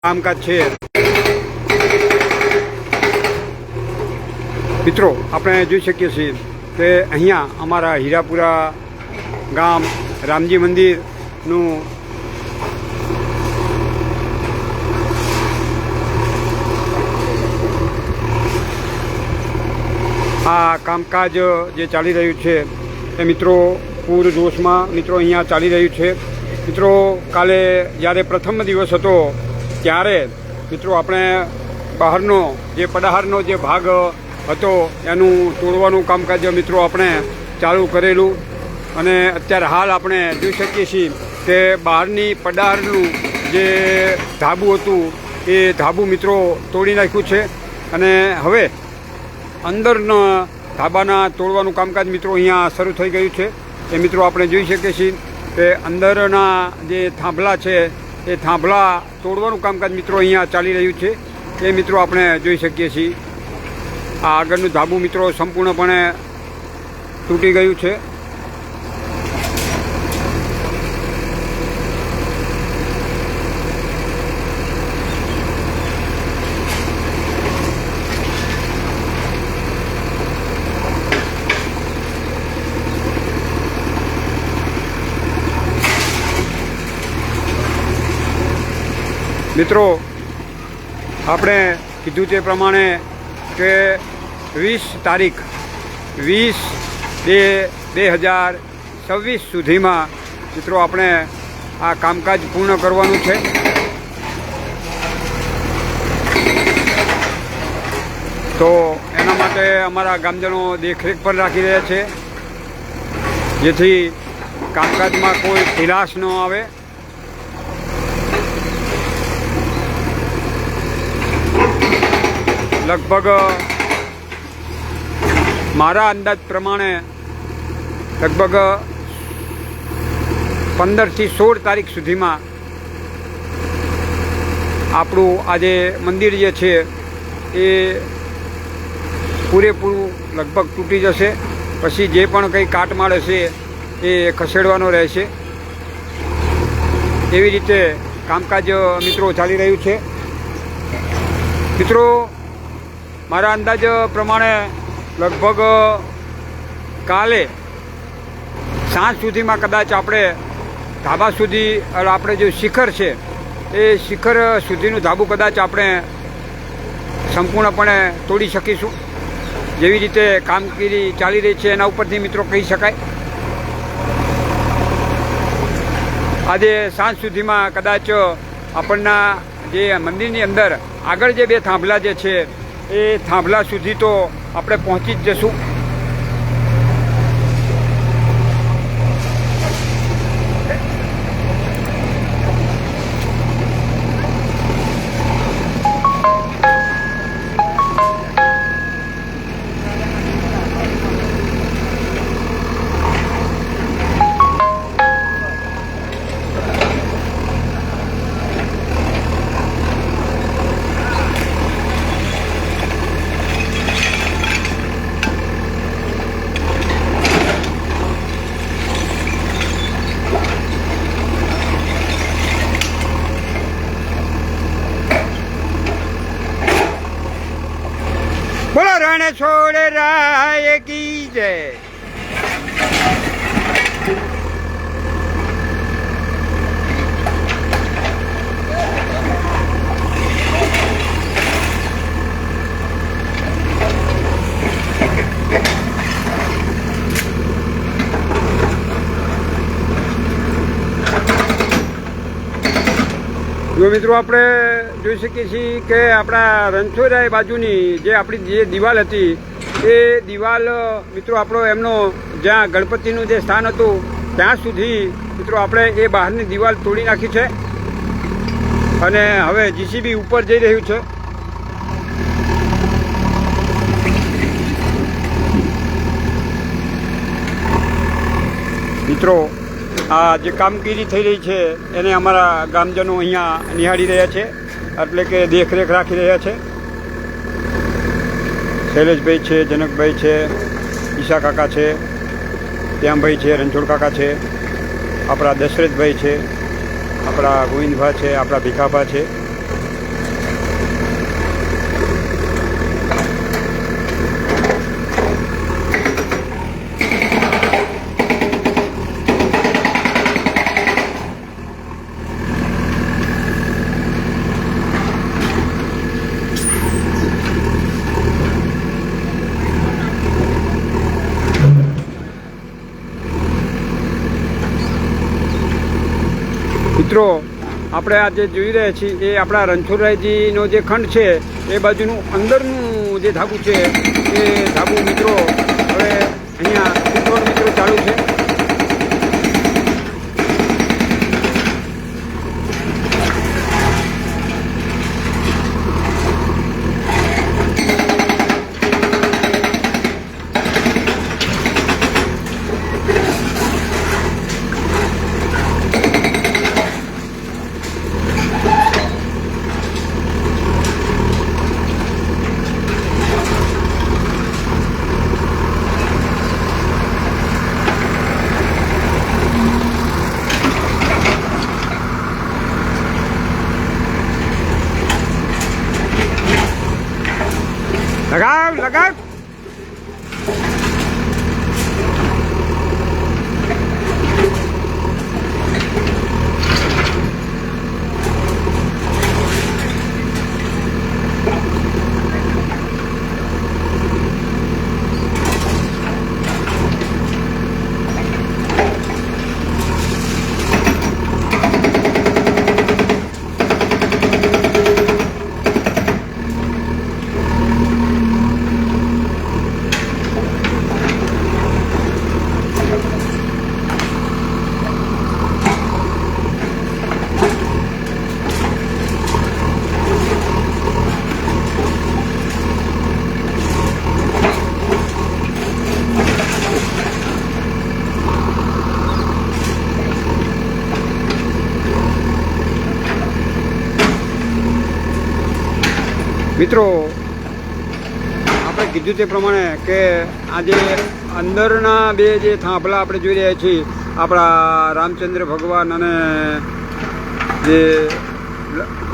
કામકાજ છે। મિત્રો આપણે જોઈ શકીએ છીએ કે અહીંયા અમારા હીરાપુરા ગામ રામજી મંદિરનું આ કામકાજ જે ચાલી રહ્યું છે એ મિત્રો પૂર જોશમાં મિત્રો અહીંયા ચાલી રહ્યું છે। મિત્રો કાલે જ્યારે પ્રથમ દિવસ હતો ત્યારે મિત્રો આપણે બહારનો જે પડાહારનો જે ભાગ હતો એનું તોડવાનું કામકાજ મિત્રો આપણે ચાલુ કરેલું અને અત્યારે હાલ આપણે જોઈ શકીએ છીએ કે બહારની પડાહારનું જે ધાબુ હતું એ ધાબુ મિત્રો તોડી નાખ્યું છે અને હવે અંદરના ધાબાના તોડવાનું કામકાજ મિત્રો અહીંયા શરૂ થઈ ગયું છે। એ મિત્રો આપણે જોઈ શકીએ છીએ કે અંદરના જે થાંભલા છે એ થાંભલા તોડવાનું કામકાજ મિત્રો અહીંયા ચાલી રહ્યું છે। એ મિત્રો આપણે જોઈ શકીએ છીએ આ આગળનું ધાબુ મિત્રો સંપૂર્ણપણે તૂટી ગયું છે। મિત્રો આપણે કીધું તે પ્રમાણે કે 20 તારીખ 20/2/2026 સુધીમાં મિત્રો આપણે આ કામકાજ પૂર્ણ કરવાનું છે। તો એના માટે અમારા ગામજનો દેખરેખ પર રાખી રહ્યા છે જેથી કામકાજમાં કોઈ ઢીલાશ ન આવે। લગભગ મારા અંદાજ પ્રમાણે લગભગ 15 થી 16 તારીખ સુધીમાં આપણું આજે મંદિર જે છે એ પૂરેપૂરું લગભગ તૂટી જશે। પછી જે પણ કંઈ કાટમાળ હશે એ ખસેડવાનો રહેશે। એવી રીતે કામકાજ મિત્રો ચાલી રહ્યું છે। મિત્રો મારા અંદાજ પ્રમાણે લગભગ કાલે સાંજ સુધીમાં કદાચ આપણે ધાબા સુધી આપણે જે શિખર છે એ શિખર સુધીનું ધાબુ કદાચ આપણે સંપૂર્ણપણે તોડી શકીશું। જેવી રીતે કામગીરી ચાલી રહી છે એના ઉપરથી મિત્રો કહી શકાય આજે સાંજ સુધીમાં કદાચ આપણના જે મંદિરની અંદર આગળ જે બે થાંભલા જે છે એ થાંભલા સુધી તો આપણે પહોંચી જ જશું। બોલો રણ છોડ રાય કી જય। જો મિત્રો આપણે જોઈ શકીએ છીએ કે આપણા રણછોડરાય બાજુની જે આપણી જે દિવાલ હતી એ દિવાલ મિત્રો આપણો એમનો જ્યાં ગણપતિનું જે સ્થાન હતું ત્યાં સુધી મિત્રો આપણે એ બહારની દિવાલ તોડી નાખી છે અને હવે જીસીબી ઉપર જઈ રહ્યું છે। મિત્રો આ જે કામગીરી થઈ રહી છે એને અમારા ગામજનો અહીંયા નિહાળી રહ્યા છે એટલે કે દેખરેખ રાખી રહ્યા છે। શૈલેષભાઈ છે, જનકભાઈ છે, ઈશા કાકા છે, શ્યામભાઈ છે, રણછોડ કાકા છે, આપણા દશરથભાઈ છે, આપણા ગોવિંદભા છે, આપણા ભીખાભા છે। મિત્રો આપણે આ જે જોઈ રહ્યા છીએ એ આપણા રણછોડરાયજીનો જે ખંડ છે એ બાજુનું અંદરનું જે ધાબુ છે એ ધાબુ મિત્રો હવે અહીંયા મિત્રો ચાલુ છે. લગાવ લગાવ. મિત્રો આપણે કીધું તે પ્રમાણે કે આજે અંદરના બે જે થાંભલા આપણે જોઈ રહ્યા છીએ આપણા રામચંદ્ર ભગવાન અને જે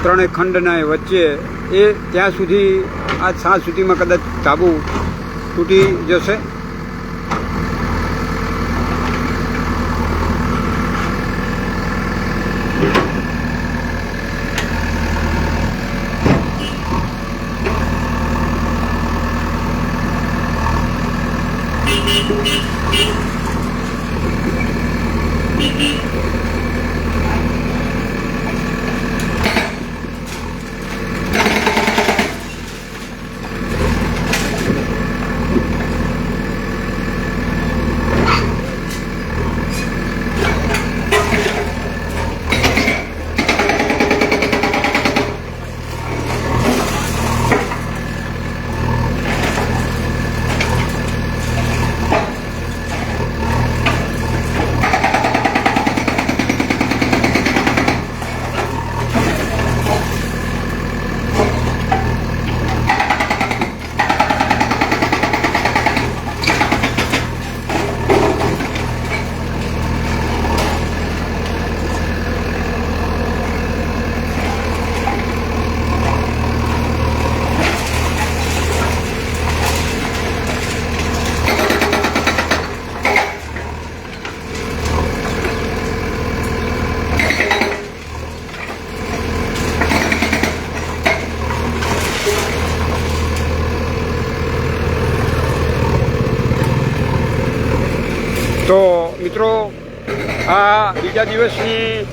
ત્રણેય ખંડના વચ્ચે એ ત્યાં સુધી આજ સાંજ સુધીમાં કદાચ ધાબુ તૂટી જશે. તો મિત્રો આ બીજા દિવસની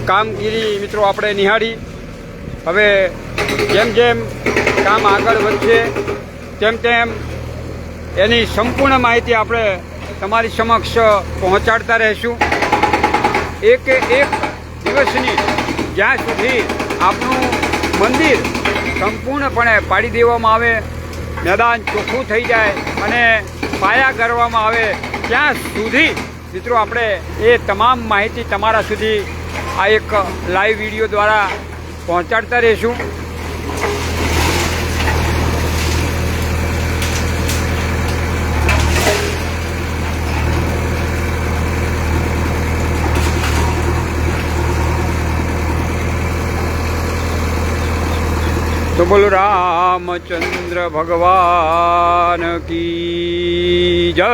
કામગીરી મિત્રો આપણે નિહાળી. હવે જેમ જેમ કામ આગળ વધશે તેમ તેમ એની સંપૂર્ણ માહિતી આપણે તમારી સમક્ષ પહોંચાડતા રહીશું. એક દિવસની જ્યાં સુધી આપણું મંદિર સંપૂર્ણપણે પાડી દેવામાં આવે, મેદાન ચોખ્ખું થઈ જાય અને પાયા કરવામાં આવે ત્યાં સુધી મિત્રો આપણે એ તમામ માહિતી તમારા સુધી આ એક લાઈવ વિડીયો દ્વારા પહોંચાડતા રહીશું. તો બોલો રામચંદ્ર ભગવાન કી જય.